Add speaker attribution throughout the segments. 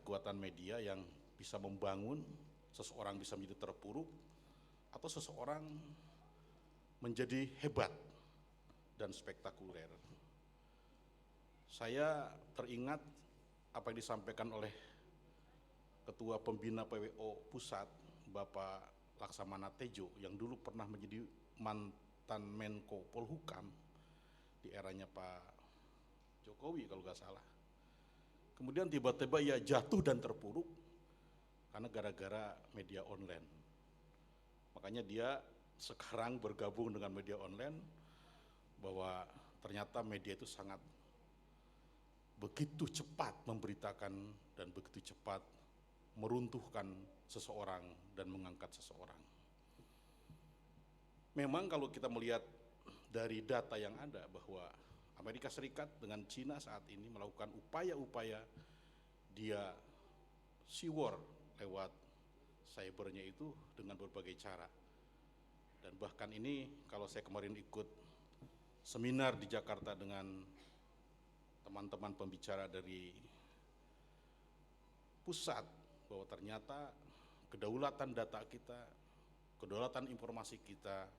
Speaker 1: kekuatan media yang bisa membangun, seseorang bisa menjadi terpuruk, atau seseorang menjadi hebat dan spektakuler. Saya teringat apa yang disampaikan oleh Ketua Pembina PWO Pusat, Bapak Laksamana Tejo, yang dulu pernah menjadi mantan Menko Polhukam di eranya Pak Jokowi kalau nggak salah. Kemudian tiba-tiba ia jatuh dan terpuruk karena gara-gara media online. Makanya dia sekarang bergabung dengan media online, bahwa ternyata media itu sangat begitu cepat memberitakan dan begitu cepat meruntuhkan seseorang dan mengangkat seseorang. Memang kalau kita melihat dari data yang ada bahwa Amerika Serikat dengan Cina saat ini melakukan upaya-upaya dia war lewat cybernya itu dengan berbagai cara. Dan bahkan ini kalau saya kemarin ikut seminar di Jakarta dengan teman-teman pembicara dari pusat, bahwa ternyata kedaulatan data kita, kedaulatan informasi kita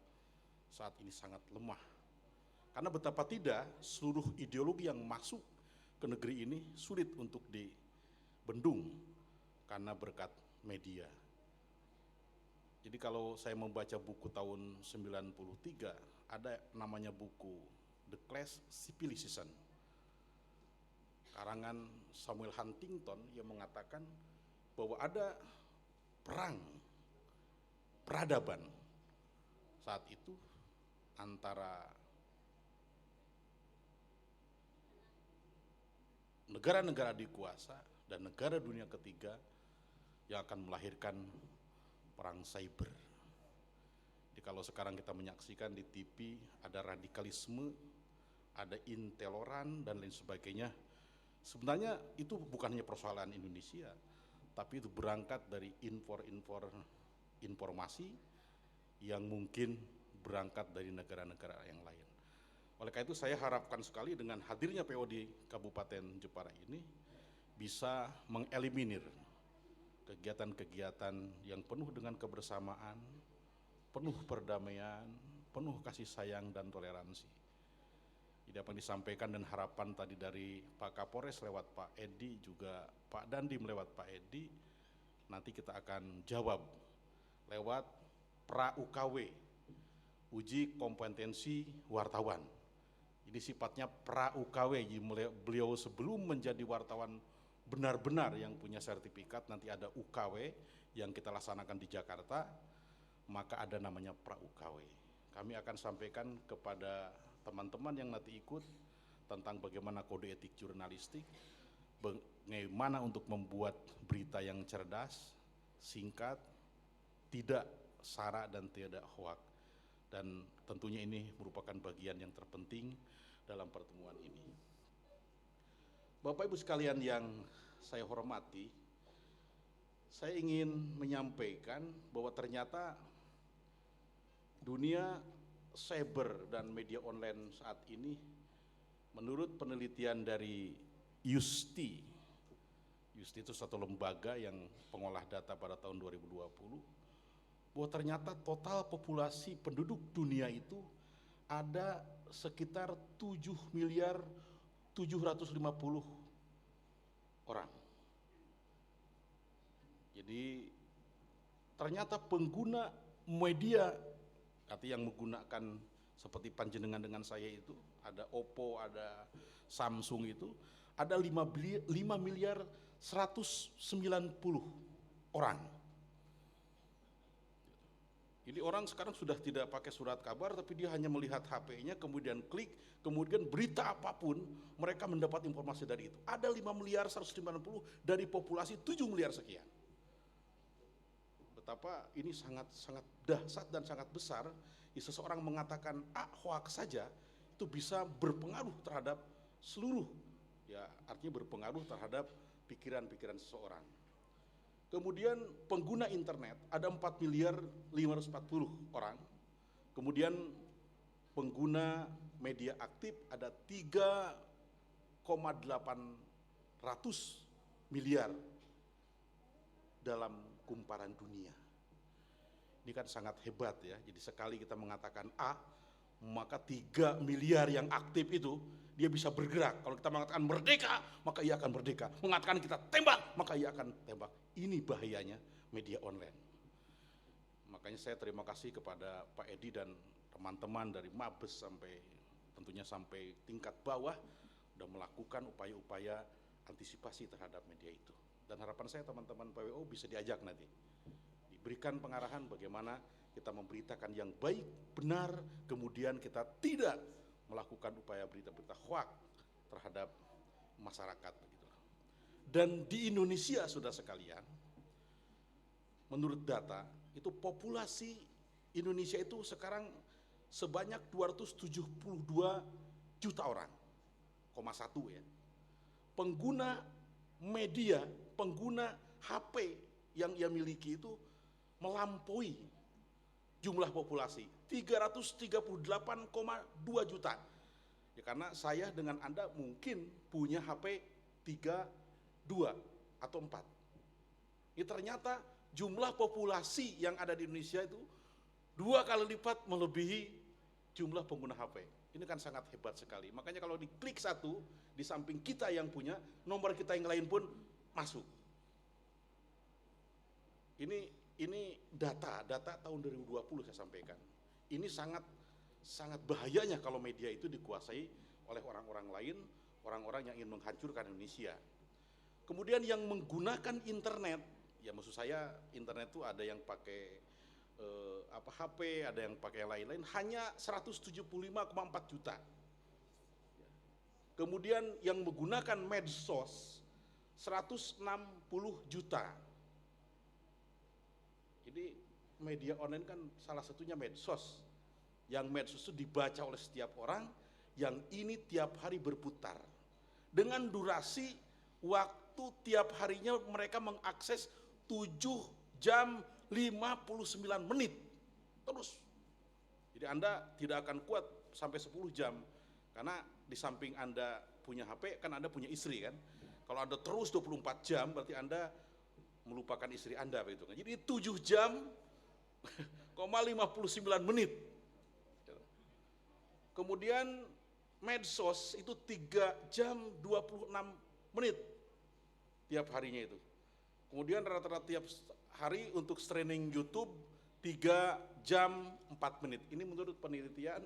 Speaker 1: saat ini sangat lemah. Karena betapa tidak seluruh ideologi yang masuk ke negeri ini sulit untuk dibendung karena berkat media. Jadi kalau saya membaca buku tahun 93, ada namanya buku The Class Civilization, karangan Samuel Huntington, yang mengatakan bahwa ada perang peradaban saat itu antara negara-negara dikuasa dan negara dunia ketiga yang akan melahirkan perang cyber. Jadi kalau sekarang kita menyaksikan di TV ada radikalisme, ada intoleran dan lain sebagainya, sebenarnya itu bukan hanya persoalan Indonesia, tapi itu berangkat dari informasi yang mungkin berangkat dari negara-negara yang lain. Oleh karena itu saya harapkan sekali dengan hadirnya PO di Kabupaten Jepara ini bisa mengeliminir kegiatan-kegiatan yang penuh dengan kebersamaan, penuh perdamaian, penuh kasih sayang dan toleransi. Jadi apa yang disampaikan dan harapan tadi dari Pak Kapolres lewat Pak Edi, juga Pak Dandim lewat Pak Edi, nanti kita akan jawab lewat pra-UKW, uji kompetensi wartawan. Ini sifatnya pra-UKW, beliau sebelum menjadi wartawan benar-benar yang punya sertifikat, nanti ada UKW yang kita laksanakan di Jakarta, maka ada namanya pra-UKW. Kami akan sampaikan kepada teman-teman yang nanti ikut tentang bagaimana kode etik jurnalistik, bagaimana untuk membuat berita yang cerdas, singkat, tidak sara dan tidak hoak. Dan tentunya ini merupakan bagian yang terpenting dalam pertemuan ini. Bapak Ibu sekalian yang saya hormati, saya ingin menyampaikan bahwa ternyata dunia cyber dan media online saat ini, menurut penelitian dari Yusti itu satu lembaga yang pengolah data pada tahun 2020, bahwa ternyata total populasi penduduk dunia itu ada sekitar 7.750.000.000 orang. Jadi ternyata pengguna media, artinya yang menggunakan seperti panjenengan dengan saya itu, ada Oppo, ada Samsung itu, ada 5.190.000.000 orang. Jadi orang sekarang sudah tidak pakai surat kabar, tapi dia hanya melihat HP-nya, kemudian klik, kemudian berita apapun, mereka mendapat informasi dari itu. Ada 5.190.000.000 dari populasi 7 miliar sekian. Betapa ini sangat dahsyat dan sangat besar. Seseorang mengatakan hoax saja, itu bisa berpengaruh terhadap seluruh, ya artinya berpengaruh terhadap pikiran-pikiran seseorang. Kemudian pengguna internet ada 4.540.000.000 orang. Kemudian pengguna media aktif ada 3,8 miliar dalam kumparan dunia. Ini kan sangat hebat ya, jadi sekali kita mengatakan A, maka 3 miliar yang aktif itu, dia bisa bergerak. Kalau kita mengatakan merdeka, maka ia akan merdeka. Mengatakan kita tembak, maka ia akan tembak. Ini bahayanya media online. Makanya saya terima kasih kepada Pak Edi dan teman-teman dari Mabes tentunya sampai tingkat bawah, sudah melakukan upaya-upaya antisipasi terhadap media itu. Dan harapan saya teman-teman PWO bisa diajak nanti, diberikan pengarahan bagaimana kita memberitakan yang baik, benar, kemudian kita tidak melakukan upaya berita-berita hoax terhadap masyarakat. Dan di Indonesia, saudara sekalian, menurut data, itu populasi Indonesia itu sekarang sebanyak 272 juta orang, 1 ya. Pengguna media, pengguna HP yang ia miliki itu melampaui jumlah populasi 338,2 juta. Ya karena saya dengan Anda mungkin punya HP 3, 2 atau 4. Ini ternyata jumlah populasi yang ada di Indonesia itu 2 kali lipat melebihi jumlah pengguna HP. Ini kan sangat hebat sekali. Makanya kalau diklik satu, di samping kita yang punya, nomor kita yang lain pun masuk. Ini data tahun 2020 saya sampaikan. Ini sangat bahayanya kalau media itu dikuasai oleh orang-orang lain, orang-orang yang ingin menghancurkan Indonesia. Kemudian yang menggunakan internet, ya maksud saya internet itu ada yang pakai HP, ada yang pakai yang lain-lain, hanya 175,4 juta. Kemudian yang menggunakan medsos 160 juta. Jadi media online kan salah satunya medsos. Yang medsos itu dibaca oleh setiap orang, yang ini tiap hari berputar. Dengan durasi waktu tiap harinya mereka mengakses 7 jam 59 menit terus. Jadi Anda tidak akan kuat sampai 10 jam, karena di samping Anda punya HP, kan Anda punya istri kan. Kalau Anda terus 24 jam, berarti Anda melupakan istri Anda begitu kan. Jadi 7 jam, 59 menit. Kemudian medsos itu 3 jam 26 menit tiap harinya itu. Kemudian rata-rata tiap hari untuk streaming YouTube 3 jam 4 menit. Ini menurut penelitian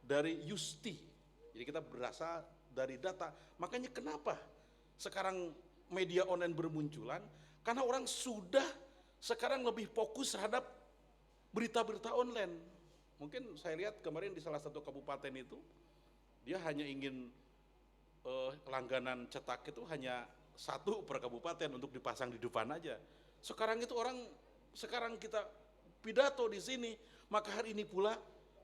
Speaker 1: dari Yusti. Jadi kita berasal dari data. Makanya kenapa sekarang media online bermunculan? Karena orang sudah sekarang lebih fokus terhadap berita-berita online. Mungkin saya lihat kemarin di salah satu kabupaten itu, dia hanya ingin langganan cetak itu hanya 1 per kabupaten untuk dipasang di depan aja. Sekarang itu orang, sekarang kita pidato di sini, maka hari ini pula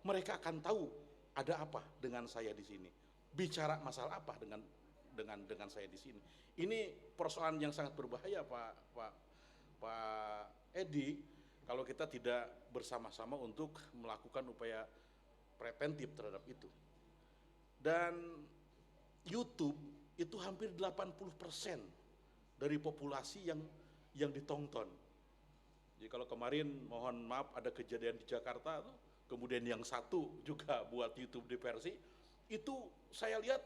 Speaker 1: mereka akan tahu ada apa dengan saya di sini, bicara masalah apa dengan saya di sini. Ini persoalan yang sangat berbahaya, Pak Edi, kalau kita tidak bersama-sama untuk melakukan upaya preventif terhadap itu. Dan YouTube itu hampir 80% dari populasi yang ditonton. Jadi kalau kemarin mohon maaf ada kejadian di Jakarta, kemudian yang satu juga buat YouTube di Persi, itu saya lihat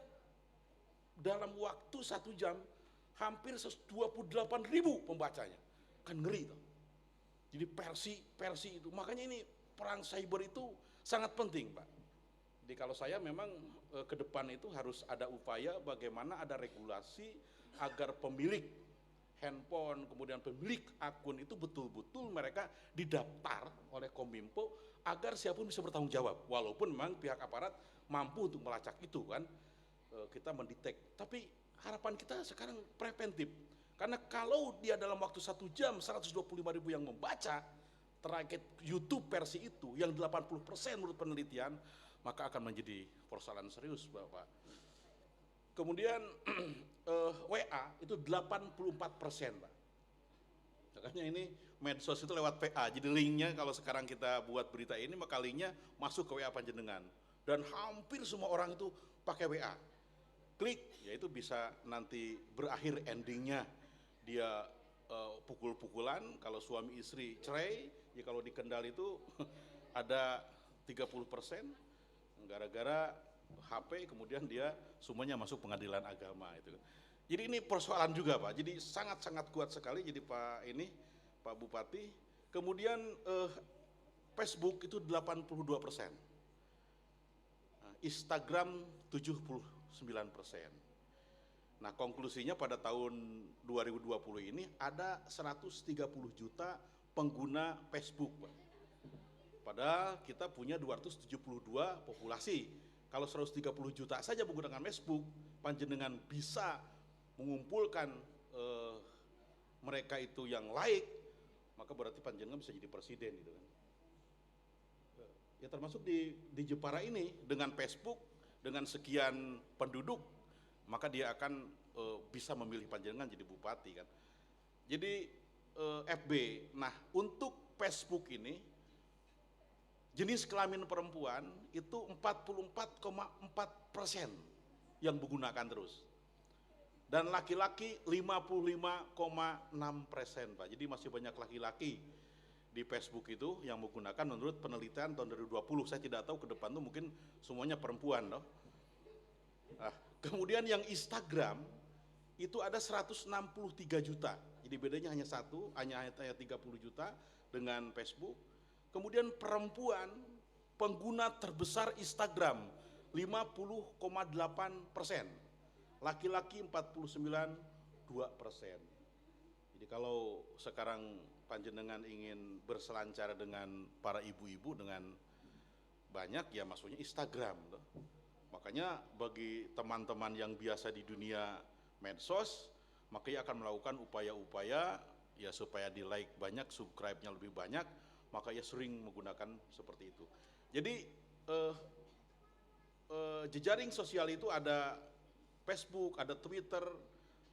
Speaker 1: dalam waktu 1 jam hampir 28.000 pembacanya. Kan ngeri tuh. Jadi Persi itu, makanya ini perang cyber itu sangat penting, Pak. Jadi kalau saya memang ke depan itu harus ada upaya bagaimana ada regulasi agar pemilik handphone, kemudian pemilik akun itu betul-betul mereka didaftar oleh Kominfo agar siapapun bisa bertanggung jawab. Walaupun memang pihak aparat mampu untuk melacak itu kan, kita mendetek. Tapi harapan kita sekarang preventif. Karena kalau dia dalam waktu 1 jam 125.000 yang membaca terkait YouTube Persi itu, yang 80% menurut penelitian, maka akan menjadi persoalan serius, Bapak. Kemudian WA itu 84%, Pak. Makanya ini medsos itu lewat PA, jadi linknya kalau sekarang kita buat berita ini, maka linknya masuk ke WA panjenengan. Dan hampir semua orang itu pakai WA. Klik, ya itu bisa nanti berakhir endingnya dia pukul pukul-pukulan, kalau suami istri cerai, ya kalau di Kendal itu ada 30% gara-gara HP, kemudian dia semuanya masuk pengadilan agama itu. Jadi ini persoalan juga Pak, jadi sangat-sangat kuat sekali. Jadi Pak Bupati, kemudian Facebook itu 82%, Instagram 79%. Nah konklusinya pada tahun 2020 ini ada 130 juta pengguna Facebook, Pak. Padahal kita punya 272 populasi. Kalau 130 juta saja menggunakan Facebook, panjenengan bisa mengumpulkan mereka itu yang like, maka berarti panjenengan bisa jadi presiden gitu kan. Ya termasuk di Jepara ini dengan Facebook, dengan sekian penduduk, maka dia akan bisa memilih panjenengan jadi bupati kan. Jadi FB, nah untuk Facebook ini jenis kelamin perempuan itu 44,4% yang menggunakan terus, dan laki-laki 55,6% Pak. Jadi masih banyak laki-laki di Facebook itu yang menggunakan menurut penelitian tahun 2020. Saya tidak tahu ke depan tuh mungkin semuanya perempuan loh. Nah, kemudian yang Instagram itu ada 163 juta. Jadi bedanya hanya hanya 30 juta dengan Facebook. Kemudian perempuan pengguna terbesar Instagram 50,8%, laki-laki 49,2%. Jadi kalau sekarang panjenengan ingin berselancar dengan para ibu-ibu dengan banyak, ya maksudnya Instagram. Makanya bagi teman-teman yang biasa di dunia medsos, maka ia akan melakukan upaya-upaya ya supaya di like banyak, subscribe-nya lebih banyak, maka ia sering menggunakan seperti itu. Jadi jejaring sosial itu ada Facebook, ada Twitter,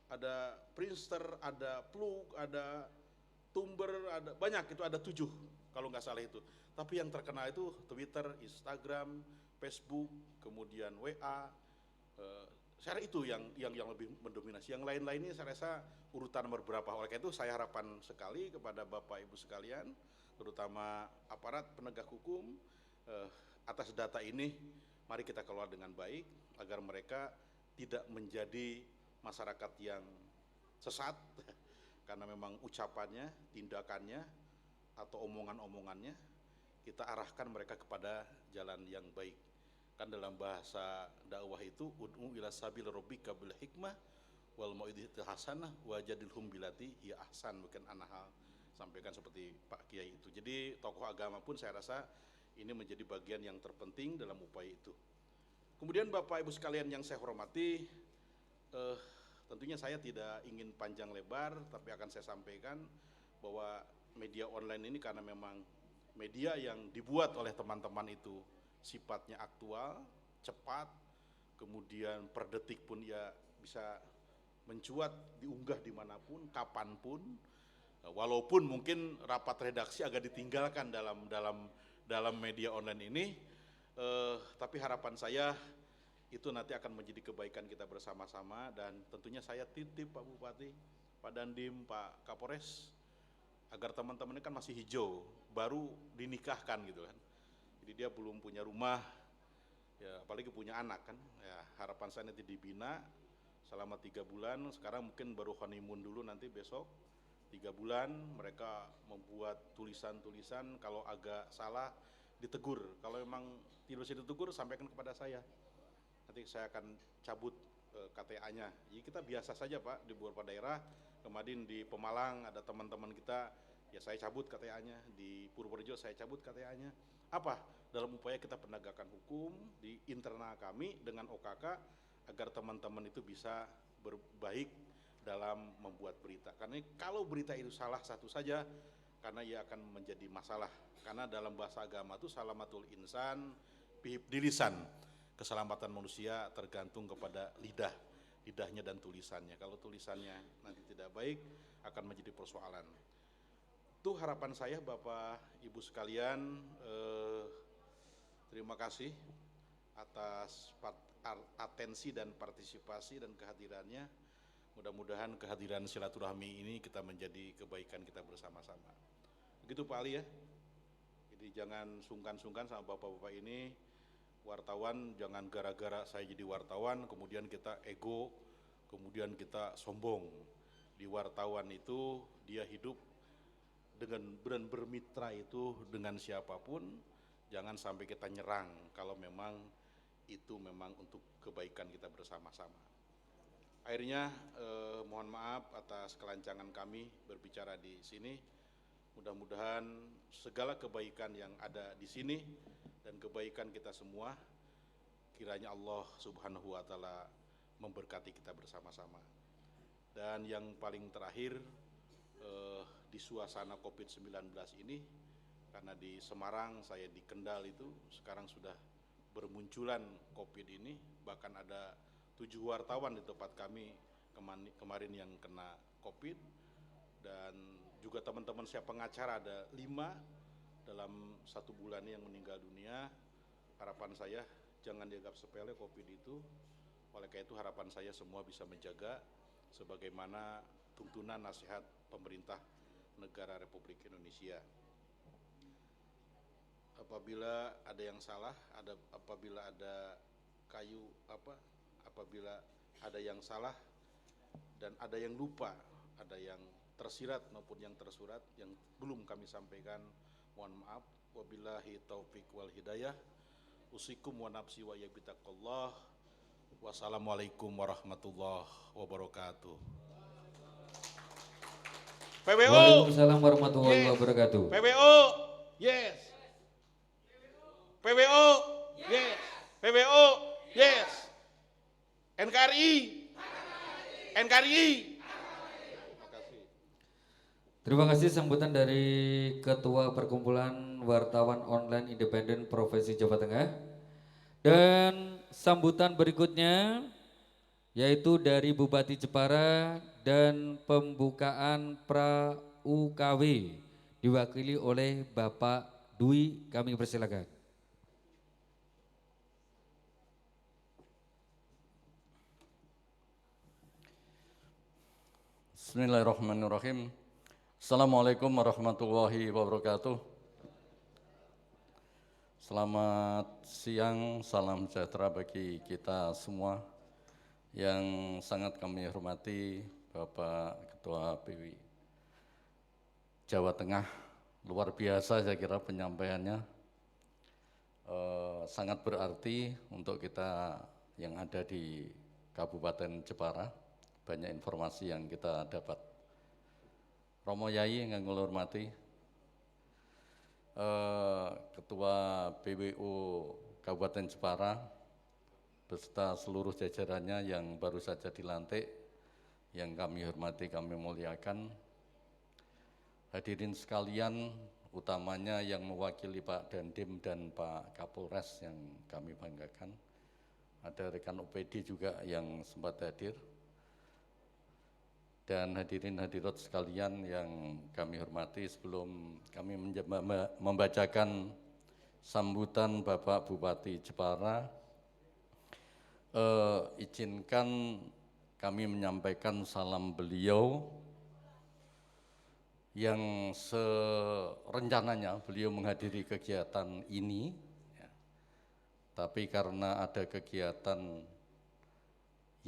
Speaker 1: ada Friendster, ada Plug, ada Tumblr, ada banyak, itu ada 7 kalau nggak salah itu. Tapi yang terkenal itu Twitter, Instagram, Facebook, kemudian WA. Saya itu yang lebih mendominasi. Yang lain-lainnya saya rasa urutan nomor berapa. Oleh karena itu saya harapan sekali kepada Bapak Ibu sekalian, terutama aparat penegak hukum, atas data ini mari kita kelola dengan baik agar mereka tidak menjadi masyarakat yang sesat karena memang ucapannya, tindakannya, atau omongan-omongannya, kita arahkan mereka kepada jalan yang baik. Kan dalam bahasa dakwah itu ud'u ila sabil rabbika bil hikmah wal mau'izatil hasanah wajadilhum billati hiya ahsan. Bukan anahal sampaikan seperti Pak Kiai itu. Jadi tokoh agama pun saya rasa ini menjadi bagian yang terpenting dalam upaya itu. Kemudian Bapak Ibu sekalian yang saya hormati, tentunya saya tidak ingin panjang lebar, tapi akan saya sampaikan bahwa media online ini karena memang media yang dibuat oleh teman-teman itu sifatnya aktual, cepat, kemudian per detik pun ya bisa mencuat, diunggah dimanapun, kapanpun, walaupun mungkin rapat redaksi agak ditinggalkan dalam media online ini, tapi harapan saya itu nanti akan menjadi kebaikan kita bersama-sama. Dan tentunya saya titip Pak Bupati, Pak Dandim, Pak Kapolres, agar teman-teman ini kan masih hijau, baru dinikahkan gitu kan. Jadi dia belum punya rumah, ya apalagi punya anak kan. Ya harapan saya nanti dibina selama 3 bulan. Sekarang mungkin baru honeymoon dulu, nanti besok 3 bulan mereka membuat tulisan-tulisan, kalau agak salah ditegur, kalau memang tidak bisa ditegur sampaikan kepada saya. Nanti saya akan cabut KTA-nya. Jadi kita biasa saja Pak, di beberapa daerah, kemarin di Pemalang ada teman-teman kita, ya saya cabut KTA-nya, di Purworejo saya cabut KTA-nya. Apa? Dalam upaya kita penegakan hukum di internal kami dengan OKK, agar teman-teman itu bisa berbaik dalam membuat berita. Karena kalau berita itu salah satu saja, karena ia akan menjadi masalah. Karena dalam bahasa agama itu salamatul insan bihib dilisan. Keselamatan manusia tergantung kepada lidahnya dan tulisannya. Kalau tulisannya nanti tidak baik, akan menjadi persoalan. Itu harapan saya Bapak Ibu sekalian. Terima kasih atas atensi dan partisipasi dan kehadirannya. Mudah-mudahan kehadiran silaturahmi ini kita menjadi kebaikan kita bersama-sama. Begitu Pak Ali ya. Jadi jangan sungkan-sungkan sama bapak-bapak ini, wartawan jangan gara-gara saya jadi wartawan kemudian kita ego, kemudian kita sombong. Di wartawan itu dia hidup dengan bermitra itu dengan siapapun, jangan sampai kita nyerang kalau memang itu memang untuk kebaikan kita bersama-sama. Akhirnya mohon maaf atas kelancangan kami berbicara di sini. Mudah-mudahan segala kebaikan yang ada di sini dan kebaikan kita semua, kiranya Allah Subhanahu wa Ta'ala memberkati kita bersama-sama. Dan yang paling terakhir, di suasana COVID-19 ini, karena di Semarang, saya di Kendal itu sekarang sudah bermunculan COVID ini, bahkan ada 7 wartawan di tempat kami kemarin yang kena COVID, dan juga teman-teman saya pengacara ada 5 dalam 1 bulan yang meninggal dunia. Harapan saya jangan dianggap sepele COVID itu, oleh karena itu harapan saya semua bisa menjaga sebagaimana tuntunan nasihat pemerintah negara Republik Indonesia. Apabila ada yang salah, apabila ada apabila ada yang salah dan ada yang lupa, ada yang tersirat maupun yang tersurat yang belum kami sampaikan, mohon maaf. Wabillahi taufik wal hidayah. Usikum wa nafsi wa yabitaqallah. Wassalamualaikum warahmatullahi wabarakatuh. PWO.
Speaker 2: Waalaikumsalam warahmatullahi wabarakatuh.
Speaker 1: PWO. Yes. PWO. Yes. PWO. Yes. NKRI. NKRI.
Speaker 2: Terima kasih sambutan dari Ketua Perkumpulan Wartawan Online Independen Provinsi Jawa Tengah. Dan sambutan berikutnya yaitu dari Bupati Jepara dan pembukaan pra-UKW diwakili oleh Bapak Dwi, kami persilakan.
Speaker 3: Bismillahirrahmanirrahim. Assalamualaikum warahmatullahi wabarakatuh. Selamat siang, salam sejahtera bagi kita semua. Yang sangat kami hormati Bapak Ketua PWI Jawa Tengah, luar biasa saya kira penyampaiannya, sangat berarti untuk kita yang ada di Kabupaten Jepara. Banyak informasi yang kita dapat. Romo Yai yang kami hormati, Ketua PWU Kabupaten Jepara beserta seluruh jajarannya yang baru saja dilantik, yang kami hormati, kami muliakan. Hadirin sekalian, utamanya yang mewakili Pak Dandim dan Pak Kapolres yang kami banggakan. Ada rekan OPD juga yang sempat hadir. Dan hadirin hadirat sekalian yang kami hormati, sebelum kami membacakan sambutan Bapak Bupati Jepara, izinkan kami menyampaikan salam beliau yang serencananya beliau menghadiri kegiatan ini, ya. Tapi karena ada kegiatan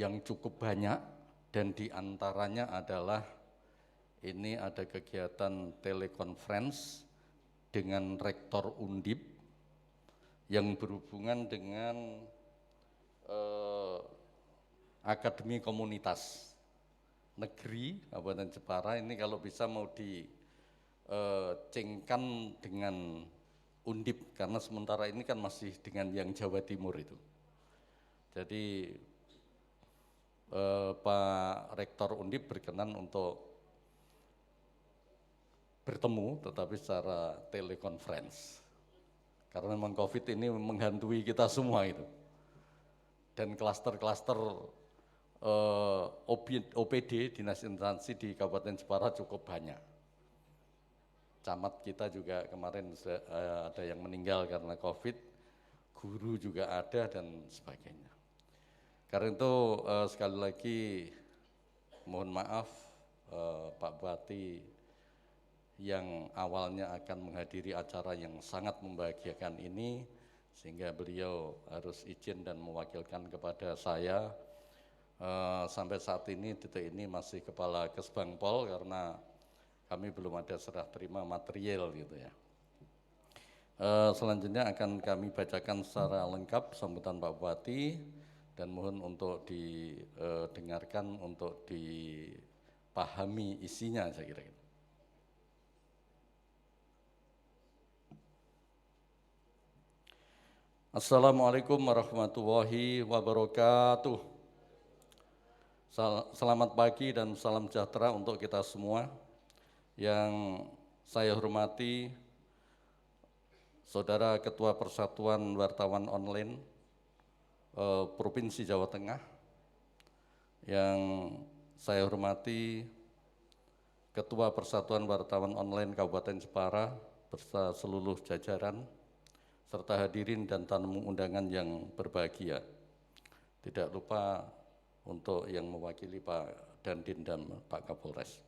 Speaker 3: yang cukup banyak, dan diantaranya adalah ini ada kegiatan telekonferensi dengan Rektor Undip yang berhubungan dengan Akademi Komunitas Negeri Kabupaten Jepara. Ini kalau bisa mau dicengkan dengan Undip, karena sementara ini kan masih dengan yang Jawa Timur itu. Jadi Pak Rektor Undip berkenan untuk bertemu tetapi secara telekonferensi, karena memang COVID ini menghantui kita semua itu, dan klaster-klaster OPD dinas instansi di Kabupaten Jepara cukup banyak. Camat kita juga kemarin ada yang meninggal karena COVID, guru juga ada dan sebagainya. Karena itu sekali lagi mohon maaf Pak Bupati yang awalnya akan menghadiri acara yang sangat membahagiakan ini, sehingga beliau harus izin dan mewakilkan kepada saya. Sampai saat ini, detik ini masih Kepala Kesbangpol karena kami belum ada serah terima material gitu ya. Selanjutnya akan kami bacakan secara lengkap sambutan Pak Bupati dan mohon untuk didengarkan, untuk dipahami isinya, saya kira. Assalamualaikum warahmatullahi wabarakatuh. Selamat pagi dan salam sejahtera untuk kita semua. Yang saya hormati Saudara Ketua Persatuan Wartawan Online Provinsi Jawa Tengah, yang saya hormati Ketua Persatuan Wartawan Online Kabupaten Jepara beserta seluruh jajaran, serta hadirin dan tamu undangan yang berbahagia. Tidak lupa untuk yang mewakili Pak Dandim dan Pak Kapolres.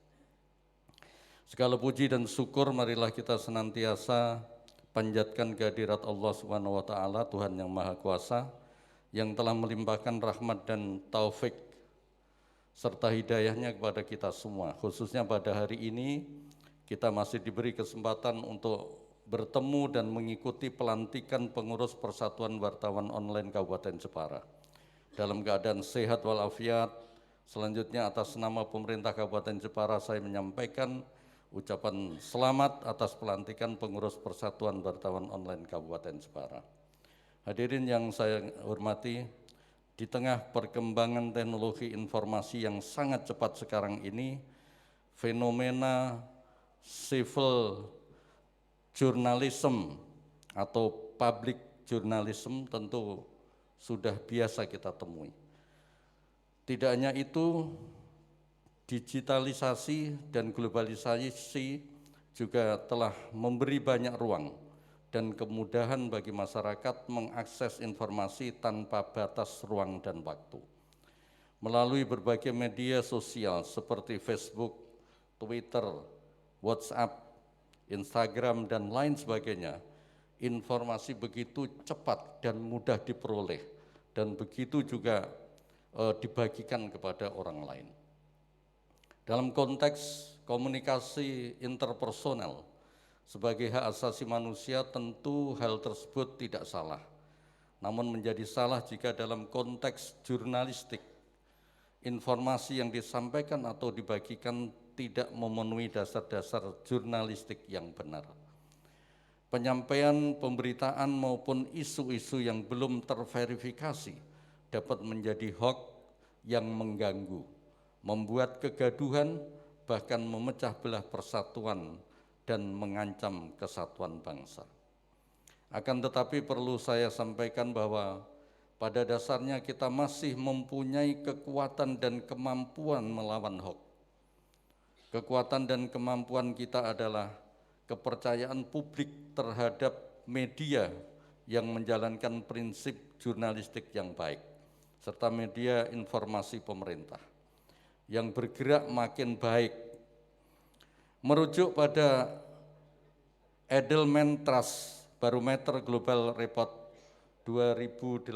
Speaker 3: Segala puji dan syukur marilah kita senantiasa panjatkan kehadirat Allah Subhanahu wa taala, Tuhan yang Maha Kuasa, yang telah melimpahkan rahmat dan taufik serta hidayahnya kepada kita semua. Khususnya pada hari ini kita masih diberi kesempatan untuk bertemu dan mengikuti pelantikan pengurus Persatuan Wartawan Online Kabupaten Jepara. Dalam keadaan sehat walafiat, selanjutnya atas nama pemerintah Kabupaten Jepara saya menyampaikan ucapan selamat atas pelantikan pengurus Persatuan Wartawan Online Kabupaten Jepara. Hadirin yang saya hormati, di tengah perkembangan teknologi informasi yang sangat cepat sekarang ini, fenomena civil journalism atau public journalism tentu sudah biasa kita temui. Tidak hanya itu, digitalisasi dan globalisasi juga telah memberi banyak ruang dan kemudahan bagi masyarakat mengakses informasi tanpa batas ruang dan waktu. Melalui berbagai media sosial seperti Facebook, Twitter, WhatsApp, Instagram, dan lain sebagainya, informasi begitu cepat dan mudah diperoleh, dan begitu juga dibagikan kepada orang lain. Dalam konteks komunikasi interpersonal, sebagai hak asasi manusia tentu hal tersebut tidak salah. Namun menjadi salah jika dalam konteks jurnalistik, informasi yang disampaikan atau dibagikan tidak memenuhi dasar-dasar jurnalistik yang benar. Penyampaian pemberitaan maupun isu-isu yang belum terverifikasi dapat menjadi hoax yang mengganggu, membuat kegaduhan, bahkan memecah belah persatuan dan mengancam kesatuan bangsa. Akan tetapi perlu saya sampaikan bahwa pada dasarnya kita masih mempunyai kekuatan dan kemampuan melawan hoax. Kekuatan dan kemampuan kita adalah kepercayaan publik terhadap media yang menjalankan prinsip jurnalistik yang baik, serta media informasi pemerintah yang bergerak makin baik. Merujuk pada Edelman Trust Barometer Global Report 2018,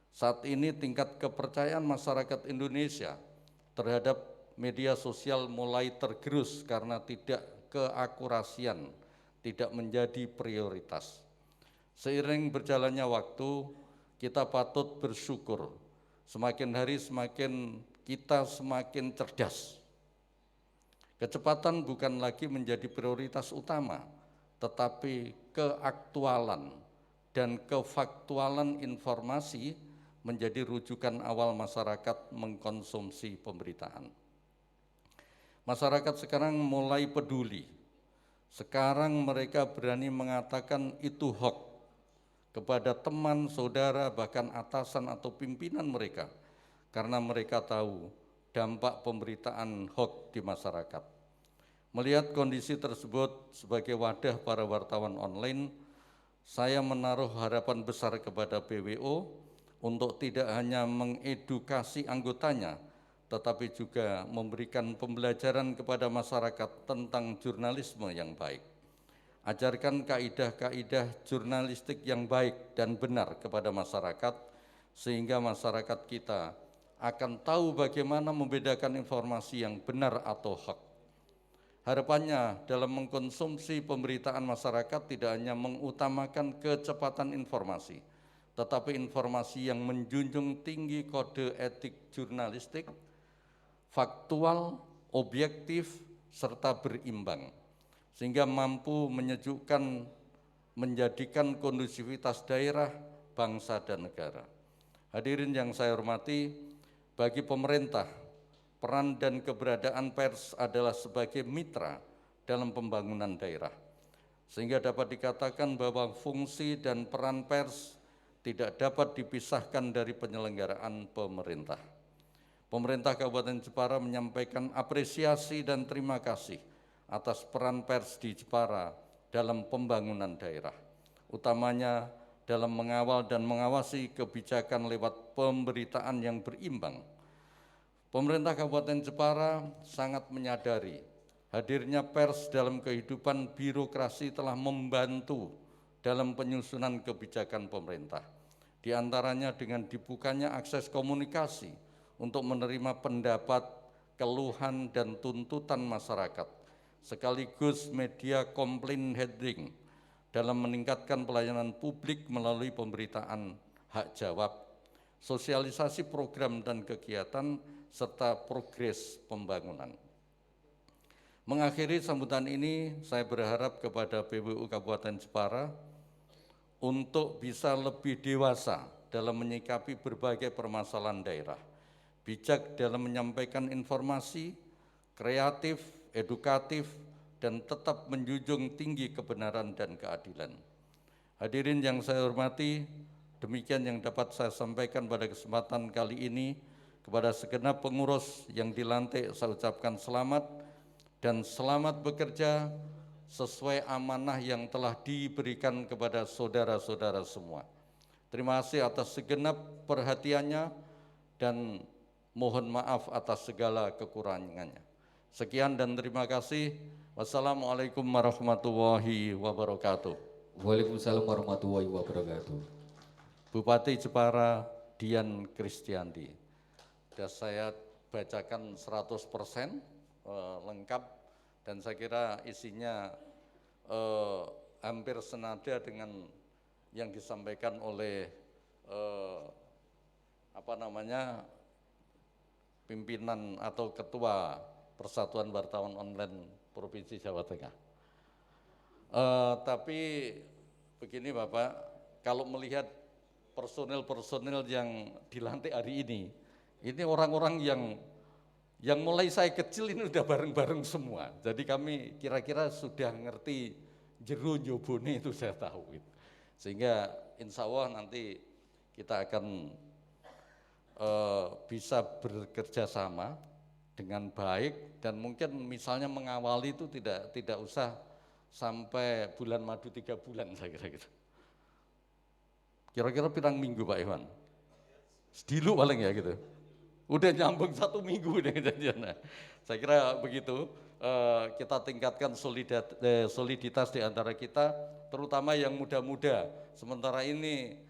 Speaker 3: saat ini tingkat kepercayaan masyarakat Indonesia terhadap media sosial mulai tergerus karena tidak keakurasian, tidak menjadi prioritas. Seiring berjalannya waktu, kita patut bersyukur. Semakin hari kita semakin cerdas. Kecepatan bukan lagi menjadi prioritas utama, tetapi keaktualan dan kefaktualan informasi menjadi rujukan awal masyarakat mengkonsumsi pemberitaan. Masyarakat sekarang mulai peduli. Sekarang mereka berani mengatakan itu hoax kepada teman, saudara, bahkan atasan atau pimpinan mereka, karena mereka tahu dampak pemberitaan hoax di masyarakat. Melihat kondisi tersebut sebagai wadah para wartawan online, saya menaruh harapan besar kepada BWO untuk tidak hanya mengedukasi anggotanya, tetapi juga memberikan pembelajaran kepada masyarakat tentang jurnalisme yang baik. Ajarkan kaidah-kaidah jurnalistik yang baik dan benar kepada masyarakat, sehingga masyarakat kita akan tahu bagaimana membedakan informasi yang benar atau hoax. Harapannya dalam mengkonsumsi pemberitaan masyarakat tidak hanya mengutamakan kecepatan informasi, tetapi informasi yang menjunjung tinggi kode etik jurnalistik, faktual, objektif, serta berimbang, sehingga mampu menyejukkan, menjadikan kondusivitas daerah, bangsa, dan negara. Hadirin yang saya hormati, bagi pemerintah, peran dan keberadaan pers adalah sebagai mitra dalam pembangunan daerah, sehingga dapat dikatakan bahwa fungsi dan peran pers tidak dapat dipisahkan dari penyelenggaraan pemerintah. Pemerintah Kabupaten Jepara menyampaikan apresiasi dan terima kasih atas peran pers di Jepara dalam pembangunan daerah, utamanya dalam mengawal dan mengawasi kebijakan lewat pemberitaan yang berimbang. Pemerintah Kabupaten Jepara sangat menyadari hadirnya pers dalam kehidupan birokrasi telah membantu dalam penyusunan kebijakan pemerintah, di antaranya dengan dibukanya akses komunikasi untuk menerima pendapat, keluhan, dan tuntutan masyarakat, sekaligus media komplain hearing dalam meningkatkan pelayanan publik melalui pemberitaan hak jawab, sosialisasi program dan kegiatan, serta progres pembangunan. Mengakhiri sambutan ini, saya berharap kepada PWU Kabupaten Jepara untuk bisa lebih dewasa dalam menyikapi berbagai permasalahan daerah, bijak dalam menyampaikan informasi, kreatif, edukatif, dan tetap menjunjung tinggi kebenaran dan keadilan. Hadirin yang saya hormati, demikian yang dapat saya sampaikan pada kesempatan kali ini. Kepada segenap pengurus yang dilantik, saya ucapkan selamat dan selamat bekerja sesuai amanah yang telah diberikan kepada saudara-saudara semua. Terima kasih atas segenap perhatiannya dan mohon maaf atas segala kekurangannya. Sekian dan terima kasih. Wassalamualaikum warahmatullahi wabarakatuh.
Speaker 2: Waalaikumsalam warahmatullahi wabarakatuh.
Speaker 3: Bupati Jepara Dian Kristianti. Sudah saya bacakan 100% lengkap dan saya kira isinya hampir senada dengan yang disampaikan oleh pimpinan atau ketua Persatuan Wartawan Online Provinsi Jawa Tengah. Tapi begini Bapak, kalau melihat personil-personil yang dilantik hari ini orang-orang yang mulai saya kecil ini udah bareng-bareng semua. Jadi kami kira-kira sudah ngerti jero njobone itu saya tahu. Sehingga insya Allah nanti kita akan bisa bekerja sama dengan baik dan mungkin misalnya mengawali itu tidak usah sampai bulan madu 3 bulan saya kira gitu. Kira-kira pirang minggu Pak Iwan? Sedilu paling ya gitu. Udah nyambung 1 minggu dengan janjian. Saya kira begitu, kita tingkatkan soliditas di antara kita, terutama yang muda-muda. Sementara ini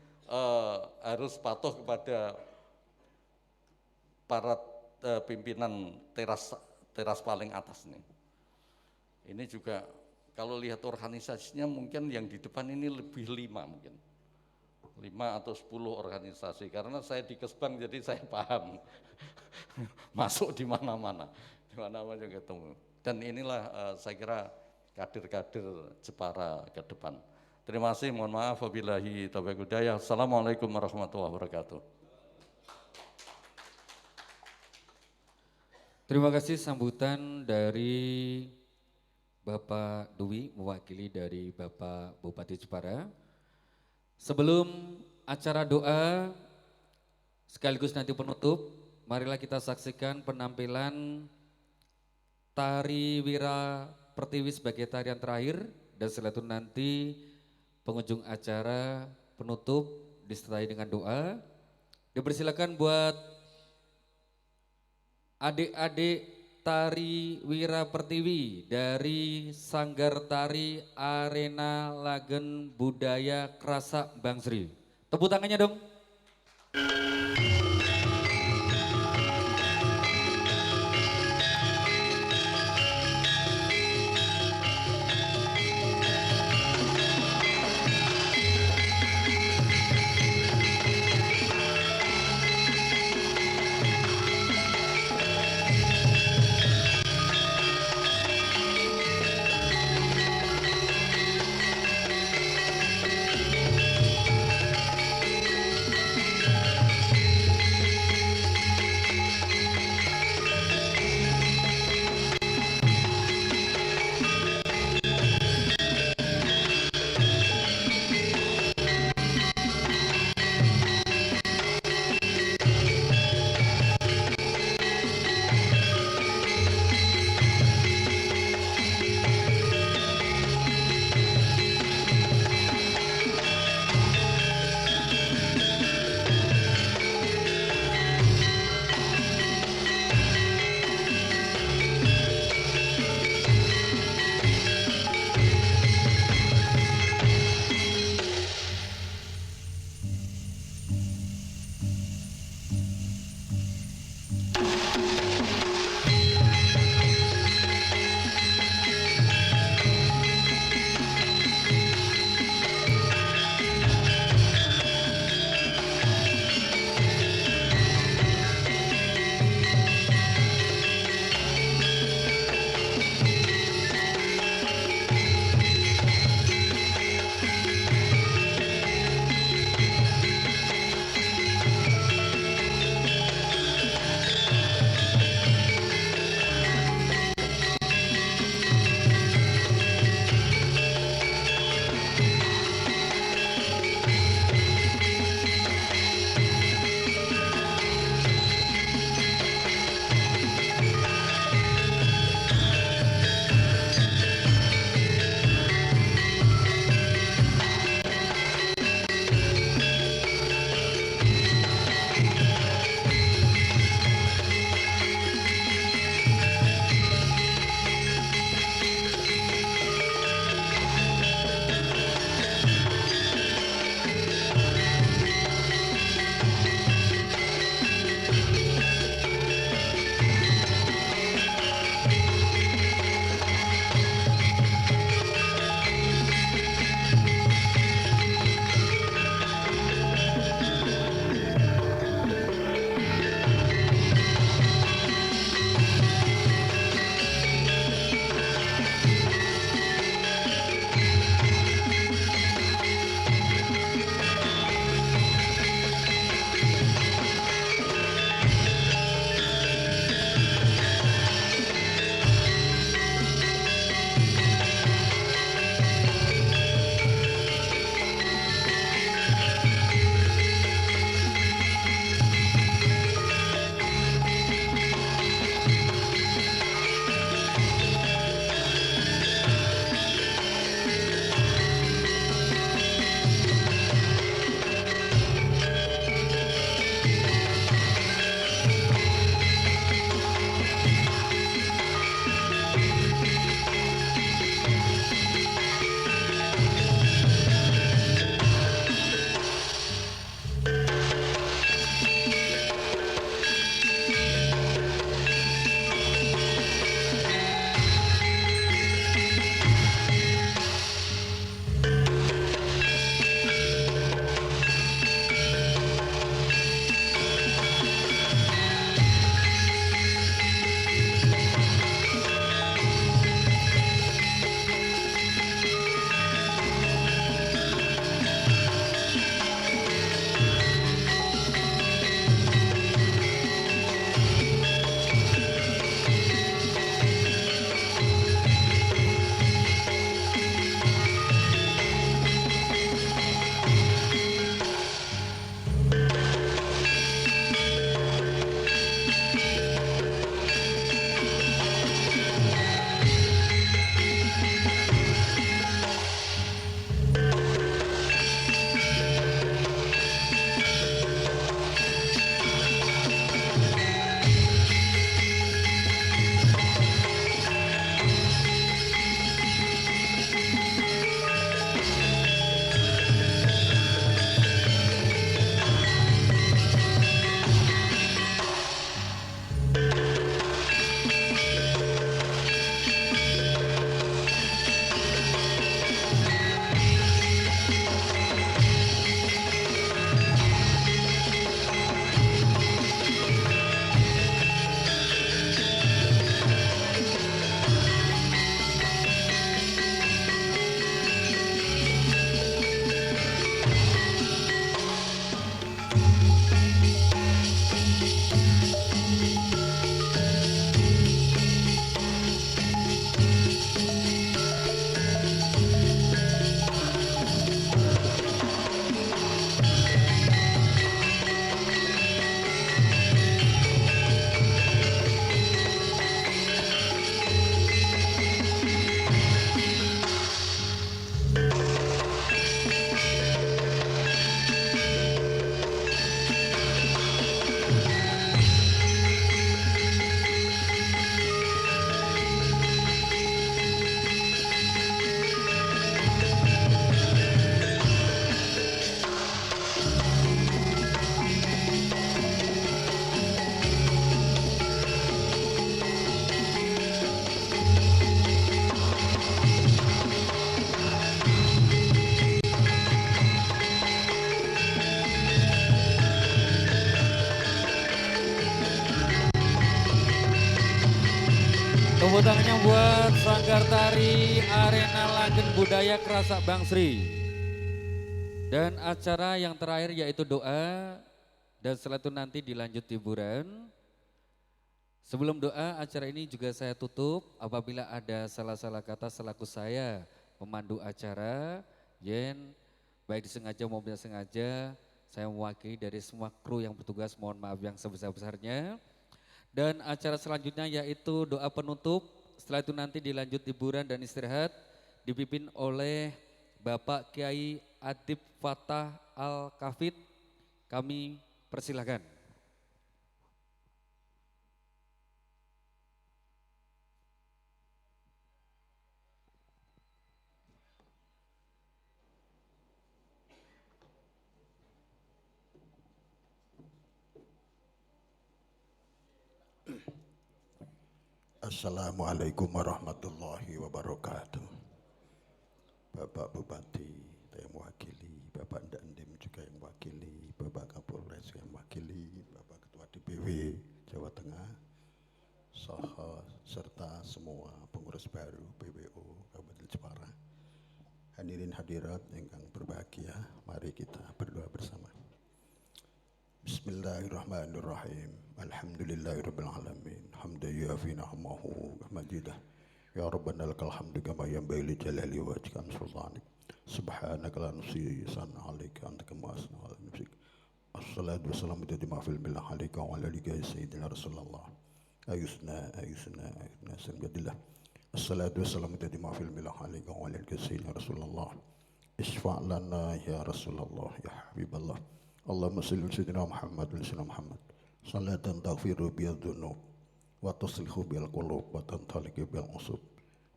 Speaker 3: harus patuh kepada para pimpinan teras paling atas nih. Ini juga kalau lihat organisasinya mungkin yang di depan ini lebih 5 mungkin. 5 atau 10 organisasi, karena saya di Kesbang jadi saya paham masuk di mana-mana juga ketemu. Dan inilah saya kira kader-kader Jepara ke depan. Terima kasih, mohon maaf, wabillahi taufiq hidayah. Assalamualaikum warahmatullahi wabarakatuh.
Speaker 2: Terima kasih sambutan dari Bapak Dwi mewakili dari Bapak Bupati Jepara. Sebelum acara doa sekaligus nanti penutup, marilah kita saksikan penampilan tari Wira Pertiwi sebagai tarian terakhir dan setelah itu nanti pengunjung acara penutup disertai dengan doa. Dipersilakan buat adik-adik Tari Wira Pertiwi dari Sanggar Tari Arena Lagen Budaya Krasak Bangsri. Tepuk tangannya dong. Tepuk tangannya buat Sanggar Tari Arena Lagen Budaya Krasak Bangsri. Dan acara yang terakhir yaitu doa dan setelah itu nanti dilanjut hiburan. Sebelum doa acara ini juga saya tutup apabila ada salah-salah kata selaku saya pemandu acara, yen baik disengaja maupun tidak sengaja, saya mewakili dari semua kru yang bertugas mohon maaf yang sebesar-besarnya. Dan acara selanjutnya yaitu doa penutup, setelah itu nanti dilanjut hiburan dan istirahat dipimpin oleh Bapak Kiai Adib Fatah Al-Kafid. Kami persilahkan.
Speaker 4: Assalamualaikum warahmatullahi wabarakatuh. Bapak Bupati yang mewakili, Bapak Dandim juga yang mewakili, Bapak Kapolres yang mewakili, Bapak Ketua DPW Jawa Tengah, Soho, serta semua pengurus baru PBO Kabupaten Jepara. Hadirin hadirat yang berbahagia, mari kita berdoa bersama. Bismillahirrahmanirrahim. Alhamdulillahirabbil alamin. Hamdan yafi ni'amahu wa majidah. Ya Rabbana lakal hamdu kama yanbaghi li jalali wajhika sultanik. Subhanaka la nuhsi sana'an 'alaika anta kama asna 'ala nafsik. Assalatu wassalamu ala fil billah 'alaika wa 'ala alihi sayyidina Rasulullah. Ayusna sanjadillah. Assalatu wassalamu ala fil billah 'alaika wa 'ala alihi sayyidina Rasulullah. Isfa' lana ya Rasulullah ya Habiballah. Allahumma salli ala sayyidina Muhammad wa sayyidina Muhammad salatan taghfiru biha dzunub wa tuslihu bil qulub wa tantaliqu bil usub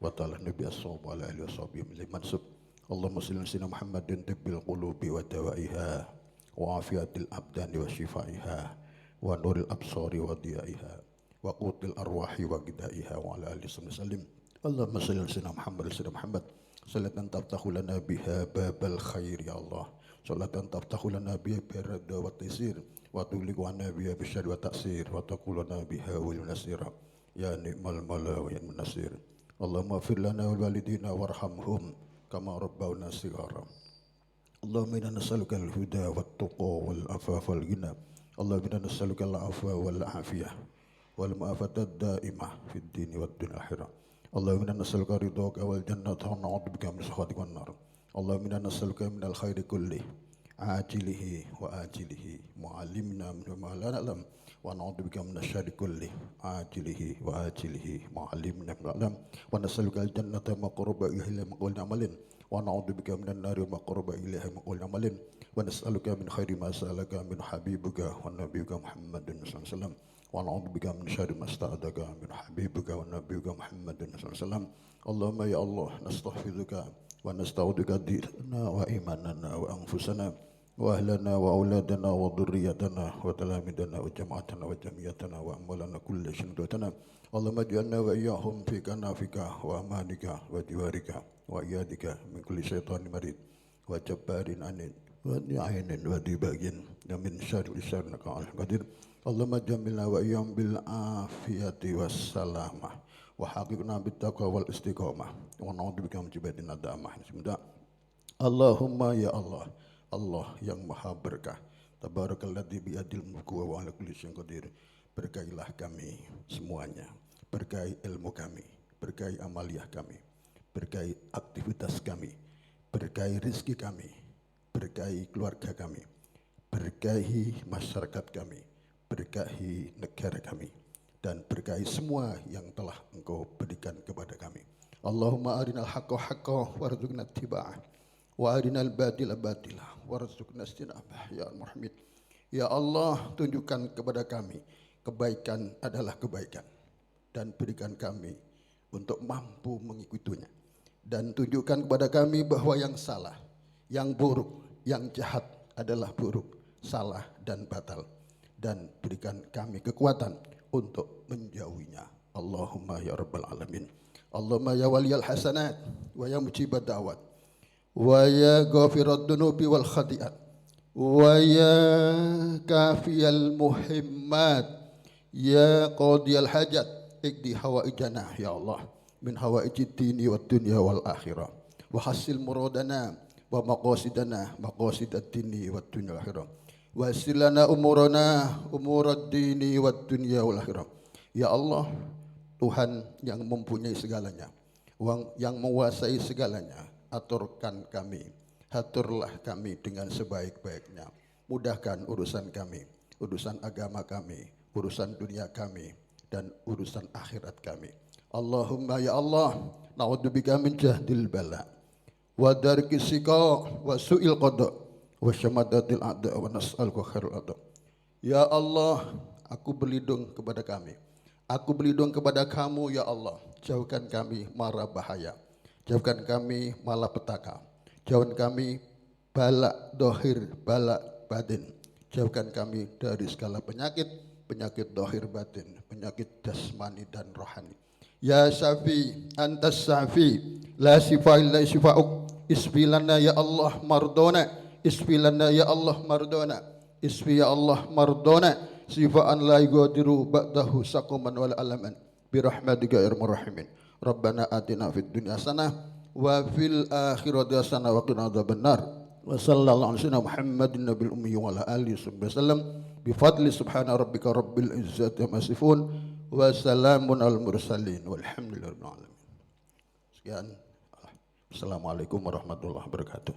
Speaker 4: wa talahnu bi as-sawab ala alihi washabihi min mansub. Allahumma salli ala sayyidina Muhammadin tibbil qulubi wa dawaiha wa afiyatil abdani wa shifaiha wa nuril absari wa diyaiha wa qutil arwahi wa gidaiha wa ala alihi wasallam. Allahumma salli ala sayyidina Muhammad wa sayyidina Muhammad salatan taftahu lana biha babal khair ya Allah. Salatan taftahu lana biha birada wa taysir wa tuliqu anna biha bisyad wa taksir wa taquluna biha wal nasira ya ni'mal mala wa ya nasir. Allahumma fir lana wal walidina warhamhum kama rabbawna shighara. Allahumma inna nas'aluka al huda wat tuqa wal afafa wal ghina. Allahumma inna nas'aluka al afwa wal afiyah wal mu'afata daimah fid dini wad dunya akhirah. Allahumma inna nas'aluka ridhaka wal jannata wa na'udzubika min sakhatika wan nar. Allahumma inna nas'aluka minal khairi kullih ajilihi wa ajilihi mu'allimna min ma la na'lam wa na'udzubika minasyarri kullih ajilihi wa ajilihi mu'allimna min alam wa nas'aluka al-jannata ma qurba ilaiha min qawlin amalin wa na'udzubika minan nari ma qurba ilaiha min qawlin amalin wa nas'aluka min khairi ma sa'alaka min habibuka wa nabiyyika Muhammadin sallallahu alaihi wasallam wa na'udzubika min syarri ma sta'adaka min habibuka wa nabiyyika Muhammadin sallallahu alaihi wasallam. Allahumma ya Allah nastaghfiruka wa nasta'udzika dinana wa imanana wa anfusana wa ahlana wa auladana wa dhurriyyatana wa talamidana wa jama'atana wa jamiyatana wa amwalana kulli syai'in. Allahumma ij'alna wa iyyahum fi kanafika wa amanika wa jiwarika wa iyadika min kulli syaitanir marid wa jabbarin anid wa ni'ainin wa dibagin min syarri syarrika al-qadir. Allahumma jamilna wa iyyahum bil afiyati was salamah wa haqiqna bit taqwa wal istiqamah wa na'udzubika min jibadin nadamah. Allahumma ya Allah, Allah yang maha berkah, tabarakalladzi bi adil mulku wa ala kulli syai'in qadir. Berkahilah kami semuanya, berkahi ilmu kami, berkahi amaliyah kami, berkahi aktivitas kami, berkahi rezeki kami, berkahi keluarga kami, berkahi masyarakat kami, berkahi negara kami, dan berkahi semua yang telah Engkau berikan kepada kami. Allahumma arinal haqqa haqqa warzuqna ittiba'ah wa arinal batila batila warzuqna istinabah ya Muhammad. Ya Allah, tunjukkan kepada kami kebaikan adalah kebaikan dan berikan kami untuk mampu mengikutinya, dan tunjukkan kepada kami bahwa yang salah, yang buruk, yang jahat adalah buruk, salah dan batal, dan berikan kami kekuatan untuk menjauhinya. Allahumma ya rabbal alamin. Allahumma ya waliyal hasanat wa ya mujibad da'wat wa ya ghafirat dunubi wal khati'at wa ya kafiyal muhimmat ya qadiyal hajat اقضي حوائجنا يا الله من حوائج الدين والدنيا والآخرة وحصل مرادنا ومقاصدنا مقاصد الدين والدنيا والآخرة ويسر لنا أمورنا أمور الدين والدنيا والآخرة. Ya Allah, Tuhan yang mempunyai segalanya, yang menguasai segalanya, aturkan kami, aturlah kami dengan sebaik-baiknya. Mudahkan urusan kami, urusan agama kami, urusan dunia kami, dan urusan akhirat kami. Allahumma ya Allah, na'udzubika min jahdil bala wa darki siqa wa su'il qada wa syamatatil a'da wa nas'aluka khairul a'da. Ya Allah, aku berlindung kepada kami. Aku berlindung kepada kamu ya Allah. Jauhkan kami mara bahaya. Jauhkan kami malapetaka. Jauhkan kami bala dohir, bala batin. Jauhkan kami dari segala penyakit, penyakit dohir batin, penyakit jasmani dan rohani. Ya Syafi, antas Syafi, la sifa illa sifa'uk. Isbilana ya Allah mardona. Isbilana ya Allah mardona. Isbi ya Allah mardona. Sifaan la yughadiru ba'dahu saquman wal alaman birahmatika ya arhamar rahimin. Rabbana atina fid dunya hasanah wa fil akhirati hasanah wa qina adzabannar. Wa sallallahu alaihi Muhammadin nabiyil ummi wa ala alihi wasallam bi fadli subhana rabbika rabbil izzati amma yasifun wa salamun al mursalin walhamdulillahi rabbil alamin. Sekian. Assalamualaikum warahmatullahi wabarakatuh.